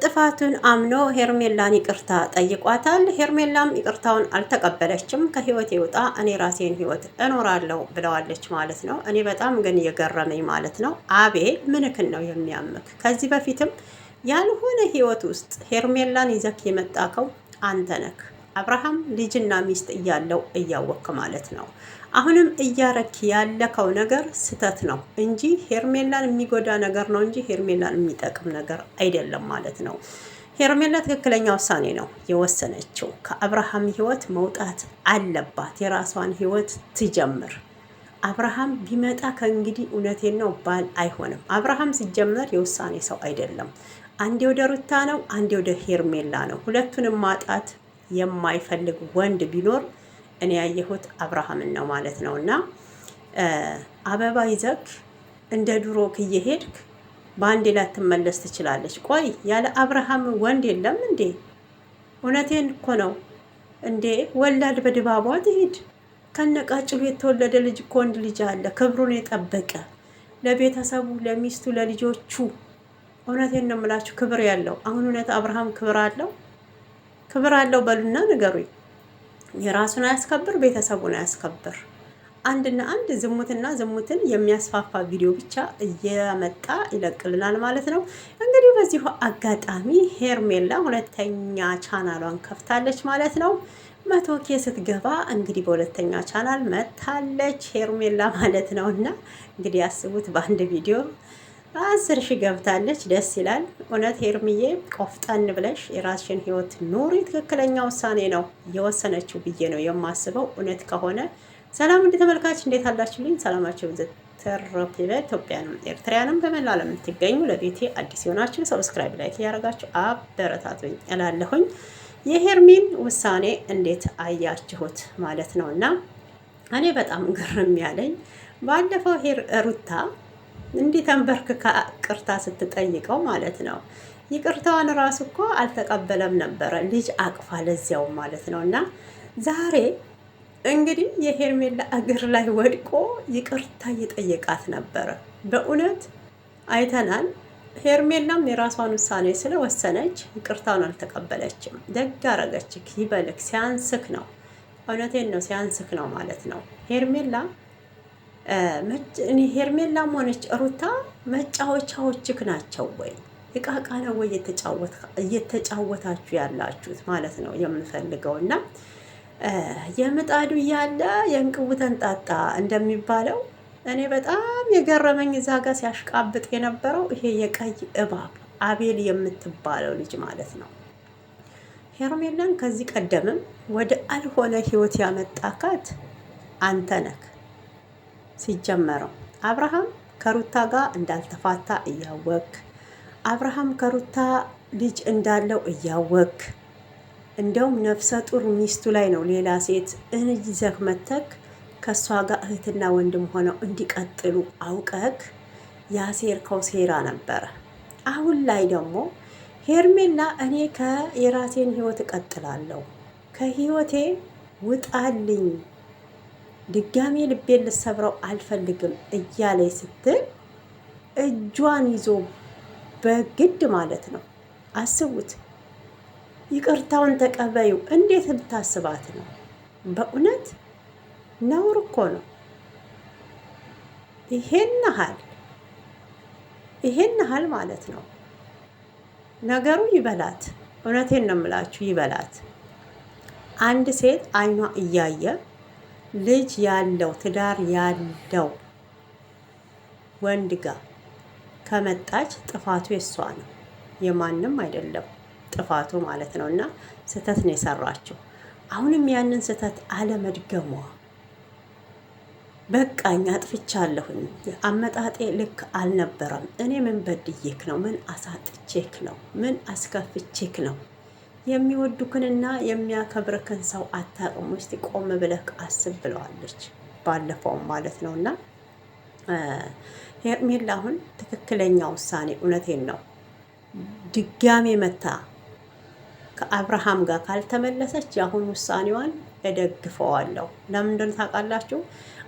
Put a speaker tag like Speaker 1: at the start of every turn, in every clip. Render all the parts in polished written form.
Speaker 1: ጥፋቱን አምኖ ሄርሜላን ይቅርታ ጠይቋታል። ሄርሜላም ይቅርታውን አልተቀበለችም። ከህይወት ይውጣ፣ እኔ ራሴን ህይወት እኖራለሁ ብለዋለች ማለት ነው። እኔ በጣም ግን የገረመኝ ማለት ነው አቤል ምንክን ነው የሚያምክ? ከዚህ በፊትም ያልሆነ ህይወት ውስጥ ሄርሜላን ይዘክ የመጣከው አንተ ነክ። አብርሃም ልጅና ሚስት እያለው እያወክ ማለት ነው። አሁንም እያረክ ያለከው ነገር ስተት ነው እንጂ ሄርሜላን የሚጎዳ ነገር ነው እንጂ ሄርሜላን የሚጠቅም ነገር አይደለም ማለት ነው። ሄርሜላ ትክክለኛ ውሳኔ ነው የወሰነችው። ከአብርሃም ህይወት መውጣት አለባት። የራሷን ህይወት ትጀምር። አብርሃም ቢመጣ ከእንግዲህ እውነቴን ነው ባል አይሆንም። አብርሃም ሲጀመር የውሳኔ ሰው አይደለም። አንዴ ወደ ሩታ ነው፣ አንዴ ወደ ሄርሜላ ነው። ሁለቱንም ማጣት የማይፈልግ ወንድ ቢኖር እኔ ያየሁት አብርሃምን ነው ማለት ነው። እና አበባ ይዘክ እንደ ድሮ እየሄድክ በአንዴ ላይ ትመለስ ትችላለች። ቆይ ያለ አብርሃም ወንድ የለም እንዴ? እውነቴን እኮ ነው እንዴ። ወላድ በድባቧ ትሂድ። ከነቃጭሉ የተወለደ ልጅ እኮ ወንድ ልጅ አለ፣ ክብሩን የጠበቀ ለቤተሰቡ፣ ለሚስቱ፣ ለልጆቹ። እውነቴን ነው የምላችሁ ክብር ያለው። አሁን እውነት አብርሃም ክብር አለው? ክብር አለው በሉና ንገሩኝ። የራሱን አያስከብር፣ ቤተሰቡን አያስከብር። አንድና አንድ ዝሙትና ዝሙትን የሚያስፋፋ ቪዲዮ ብቻ እየመጣ ይለቅልናል ማለት ነው። እንግዲህ በዚሁ አጋጣሚ ሄርሜላ ሁለተኛ ቻናሏን ከፍታለች ማለት ነው። 100K ስትገባ እንግዲህ በሁለተኛ ቻናል መታለች ሄርሜላ ማለት ነው። እና እንግዲህ ያስቡት በአንድ ቪዲዮ 10,000 ገብታለች። ደስ ይላል እውነት። ሄርምዬ ቆፍጠን ብለሽ የራስሽን ህይወት ኑሪ። ትክክለኛ ውሳኔ ነው የወሰነችው ብዬ ነው የማስበው። እውነት ከሆነ ሰላም እንደ ተመልካች እንዴት አላችሁልኝ? ሰላማችሁ ተረፍ ይበል። ኢትዮጵያንም ኤርትራንም በመላ ዓለም የምትገኙ ለቤቴ አዲስ የሆናችሁ ሰብስክራይብ፣ ላይክ ያደረጋችሁ አበረታቱኝ እላለሁኝ። የሄርሚን ውሳኔ እንዴት አያችሁት ማለት ነው? እና እኔ በጣም ግርም ያለኝ ባለፈው ሩታ እንዲህ ተንበርክካ ይቅርታ ስትጠይቀው ማለት ነው። ይቅርታዋን ራሱ እኮ አልተቀበለም ነበረ፣ ልጅ አቅፋ ለዚያው ማለት ነው። እና ዛሬ እንግዲህ የሄርሜላ እግር ላይ ወድቆ ይቅርታ እየጠየቃት ነበረ። በእውነት አይተናል። ሄርሜላም የራሷን ውሳኔ ስለወሰነች ይቅርታውን አልተቀበለችም። ደግ አረገችክ ይበልክ። ሲያንስክ ነው፣ እውነቴን ነው ሲያንስክ ነው ማለት ነው። ሄርሜላም ሆነች ሩታ መጫወቻዎችክ ናቸው ወይ? እቃቃ ነው ወይ እየተጫወታችሁ ያላችሁት ማለት ነው የምፈልገው። እና የምጣዱ እያለ የእንቅቡ ተንጣጣ እንደሚባለው እኔ በጣም የገረመኝ እዛ ጋር ሲያሽቃብጥ የነበረው ይሄ የቀይ እባብ አቤል የምትባለው ልጅ ማለት ነው። ሄርሜላን ከዚህ ቀደምም ወደ አልሆነ ህይወት ያመጣካት አንተ ነክ። ሲጀመረው አብርሃም ከሩታ ጋር እንዳልተፋታ እያወክ፣ አብርሃም ከሩታ ልጅ እንዳለው እያወክ፣ እንደውም ነፍሰ ጡር ሚስቱ ላይ ነው ሌላ ሴት ይዘህ መተክ ከእሷ ጋር እህትና ወንድም ሆነው እንዲቀጥሉ አውቀክ ያሴርከው ሴራ ነበረ። አሁን ላይ ደግሞ ሄርሜላ እኔ የራሴን ህይወት እቀጥላለሁ፣ ከህይወቴ ውጣልኝ፣ ድጋሜ ልቤን ልሰብረው አልፈልግም እያለኝ ስትል እጇን ይዞ በግድ ማለት ነው። አስቡት። ይቅርታውን ተቀበዩ። እንዴት ብታስባት ነው? በእውነት ነውር እኮ ነው። ይሄን ያህል ማለት ነው። ነገሩ ይበላት። እውነቴን ነው የምላችሁ ይበላት። አንድ ሴት አይኗ እያየ ልጅ ያለው ትዳር ያለው ወንድ ጋር ከመጣች ጥፋቱ የሷ ነው፣ የማንም አይደለም ጥፋቱ ማለት ነው። እና ስህተት ነው የሰራችው። አሁንም ያንን ስህተት አለመድገሟ በቃኝ፣ አጥፍቻለሁኝ፣ አመጣጤ ልክ አልነበረም፣ እኔ ምን በድዬክ ነው? ምን አሳጥቼክ ነው? ምን አስከፍቼክ ነው? የሚወዱክንና የሚያከብርክን ሰው አታውቅም። ውስጥ ቆም ብለህ አስብ ብለዋለች ባለፈውም ማለት ነው። እና ሄርሜላ አሁን ትክክለኛ ውሳኔ፣ እውነቴን ነው፣ ድጋሜ መታ ከአብርሃም ጋር ካልተመለሰች የአሁን ውሳኔዋን እደግፈዋለሁ። ለምንድን ታውቃላችሁ?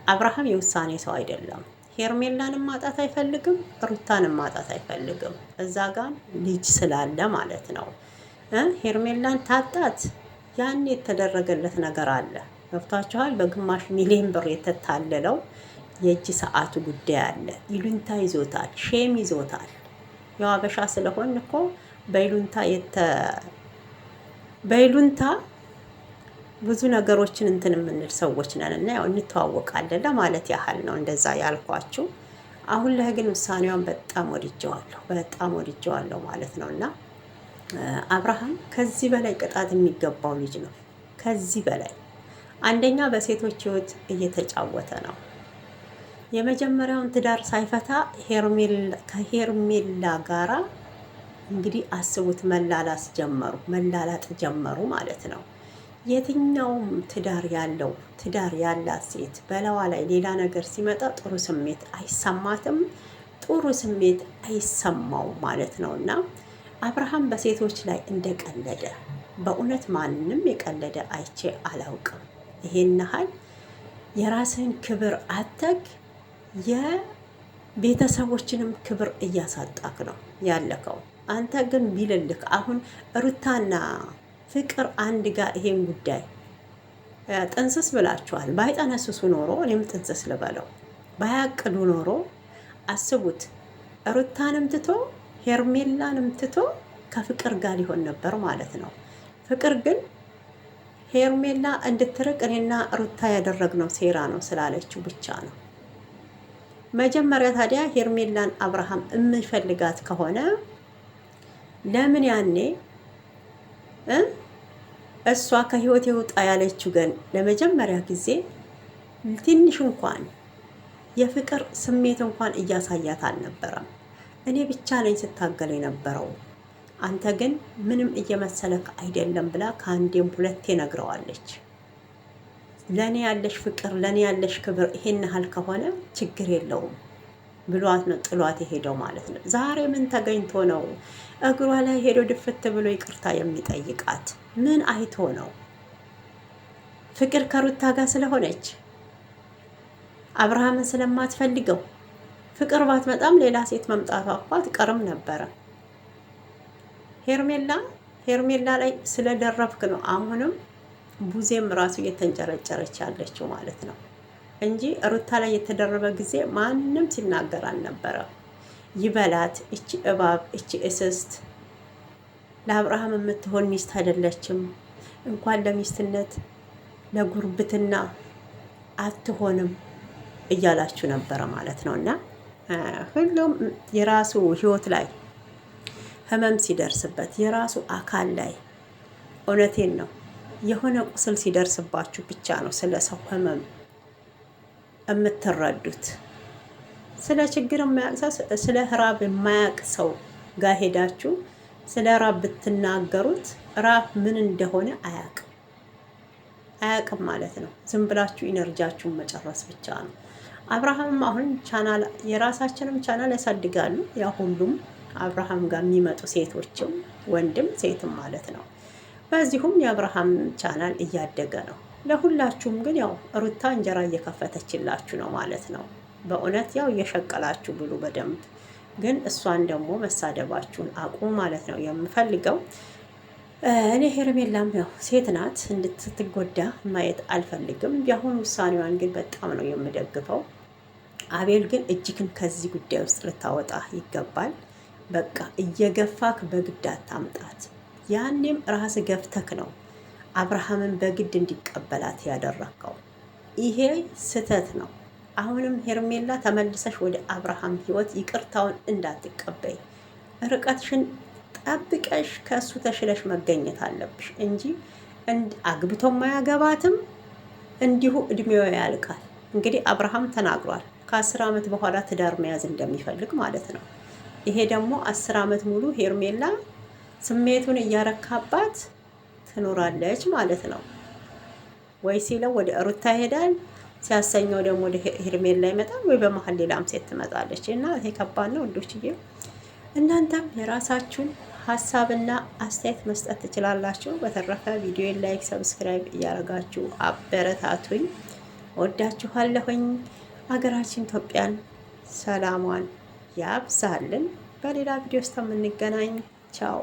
Speaker 1: አብርሃም የውሳኔ ሰው አይደለም። ሄርሜላንም ማጣት አይፈልግም፣ ሩታንም ማጣት አይፈልግም። እዛ ጋር ልጅ ስላለ ማለት ነው። ሄርሜላን ታጣት ያን የተደረገለት ነገር አለ። ገብቷችኋል? በግማሽ ሚሊዮን ብር የተታለለው የእጅ ሰዓቱ ጉዳይ አለ። ይሉንታ ይዞታል፣ ሼም ይዞታል። ያው አበሻ ስለሆን እኮ በይሉንታ ብዙ ነገሮችን እንትን የምንል ሰዎች ነን እና ያው እንተዋወቃለን ለማለት ያህል ነው እንደዛ ያልኳችሁ። አሁን ላይ ግን ውሳኔዋን በጣም ወድጀዋለሁ ማለት ነው። እና አብርሃም ከዚህ በላይ ቅጣት የሚገባው ልጅ ነው። ከዚህ በላይ አንደኛ በሴቶች ሕይወት እየተጫወተ ነው። የመጀመሪያውን ትዳር ሳይፈታ ከሄርሜላ ጋራ እንግዲህ አስቡት መላላጥ ጀመሩ ማለት ነው። የትኛውም ትዳር ያላት ሴት በለዋ ላይ ሌላ ነገር ሲመጣ ጥሩ ስሜት አይሰማትም፣ ጥሩ ስሜት አይሰማውም ማለት ነው። እና አብርሃም በሴቶች ላይ እንደቀለደ በእውነት ማንም የቀለደ አይቼ አላውቅም። ይሄን ያህል የራስህን ክብር አተግ የቤተሰቦችንም ክብር እያሳጣክ ነው ያለከው። አንተ ግን ቢልልክ አሁን ሩታና ፍቅር አንድ ጋር ይሄን ጉዳይ ጥንስስ ብላችኋል። ባይጠነስሱ ኖሮ እኔም ጥንስስ ልበለው፣ ባያቅዱ ኖሮ አስቡት፣ ሩታንም ትቶ ሄርሜላንም ትቶ ከፍቅር ጋር ሊሆን ነበር ማለት ነው። ፍቅር ግን ሄርሜላ እንድትርቅ እኔና ሩታ ያደረግነው ሴራ ነው ስላለችው ብቻ ነው። መጀመሪያ ታዲያ ሄርሜላን አብርሃም የምፈልጋት ከሆነ ለምን ያኔ እሷ ከህይወት የውጣ ያለችው ግን ለመጀመሪያ ጊዜ ትንሽ እንኳን የፍቅር ስሜት እንኳን እያሳያት አልነበረም። እኔ ብቻ ነኝ ስታገል የነበረው፣ አንተ ግን ምንም እየመሰለክ አይደለም ብላ ከአንዴም ሁለቴ ነግረዋለች። ለኔ ያለሽ ፍቅር፣ ለኔ ያለሽ ክብር ይሄን ያህል ከሆነ ችግር የለውም ብሏት ነው ጥሏት የሄደው ማለት ነው። ዛሬ ምን ተገኝቶ ነው እግሯ ላይ ሄዶ ድፍት ብሎ ይቅርታ የሚጠይቃት? ምን አይቶ ነው? ፍቅር ከሩታ ጋር ስለሆነች አብርሃምን ስለማትፈልገው። ፍቅር ባትመጣም ሌላ ሴት መምጣቷ እኮ አትቀርም ነበረ። ሄርሜላ ላይ ስለደረብክ ነው አሁንም ቡዜም ራሱ እየተንጨረጨረች ያለችው ማለት ነው እንጂ ሩታ ላይ የተደረበ ጊዜ ማንም ሲናገር አልነበረም። ይበላት እቺ እባብ፣ እቺ እስስት ለአብርሃም የምትሆን ሚስት አይደለችም። እንኳን ለሚስትነት ለጉርብትና አትሆንም እያላችሁ ነበረ ማለት ነው። እና ሁሉም የራሱ ህይወት ላይ ህመም ሲደርስበት የራሱ አካል ላይ እውነቴን ነው የሆነ ቁስል ሲደርስባችሁ ብቻ ነው ስለ ሰው ህመም የምትረዱት። ስለ ችግር የማያውቅ ሰው፣ ስለ ራብ የማያውቅ ሰው ጋር ሄዳችሁ ስለ ራብ ብትናገሩት ራብ ምን እንደሆነ አያውቅም ማለት ነው። ዝም ብላችሁ ኢነርጂያችሁን መጨረስ ብቻ ነው። አብርሃምም አሁን የራሳችንም ቻናል ያሳድጋሉ። ያ ሁሉም አብርሃም ጋር የሚመጡ ሴቶችም ወንድም ሴትም ማለት ነው። በዚሁም የአብርሃም ቻናል እያደገ ነው። ለሁላችሁም ግን ያው ሩታ እንጀራ እየከፈተችላችሁ ነው ማለት ነው። በእውነት ያው እየሸቀላችሁ ብሉ በደንብ። ግን እሷን ደግሞ መሳደባችሁን አቁሙ ማለት ነው የምፈልገው። እኔ ሄርሜላም ያው ሴት ናት፣ እንድትጎዳ ማየት አልፈልግም። የአሁኑ ውሳኔዋን ግን በጣም ነው የምደግፈው። አቤል ግን እጅግን ከዚህ ጉዳይ ውስጥ ልታወጣ ይገባል። በቃ እየገፋክ በግድ አታምጣት። ያኔም ራስ ገፍተክ ነው አብርሃምን በግድ እንዲቀበላት ያደረከው። ይሄ ስህተት ነው። አሁንም ሄርሜላ ተመልሰሽ ወደ አብርሃም ህይወት ይቅርታውን እንዳትቀበይ፣ ርቀትሽን ጠብቀሽ ከእሱ ተሽለሽ መገኘት አለብሽ እንጂ አግብቶ ማያገባትም እንዲሁ እድሜው ያልቃል። እንግዲህ አብርሃም ተናግሯል ከ10 ዓመት በኋላ ትዳር መያዝ እንደሚፈልግ ማለት ነው። ይሄ ደግሞ 10 ዓመት ሙሉ ሄርሜላ ስሜቱን እያረካባት ትኖራለች ማለት ነው። ወይ ሲለው ወደ ሩታ ይሄዳል፣ ሲያሰኘው ደግሞ ወደ ሄርሜላ ይመጣል፣ ወይ በመሀል ሌላም ሴት ትመጣለች። እና ይሄ ከባድ ነው ወንዶችዬ። እናንተም የራሳችሁን ሀሳብና አስተያየት መስጠት ትችላላችሁ። በተረፈ ቪዲዮ ላይክ፣ ሰብስክራይብ እያደረጋችሁ አበረታቱኝ። ወዳችኋለሁኝ። ሀገራችን ኢትዮጵያን ሰላሟን ያብዛልን። በሌላ ቪዲዮ ውስጥ የምንገናኝ። ቻው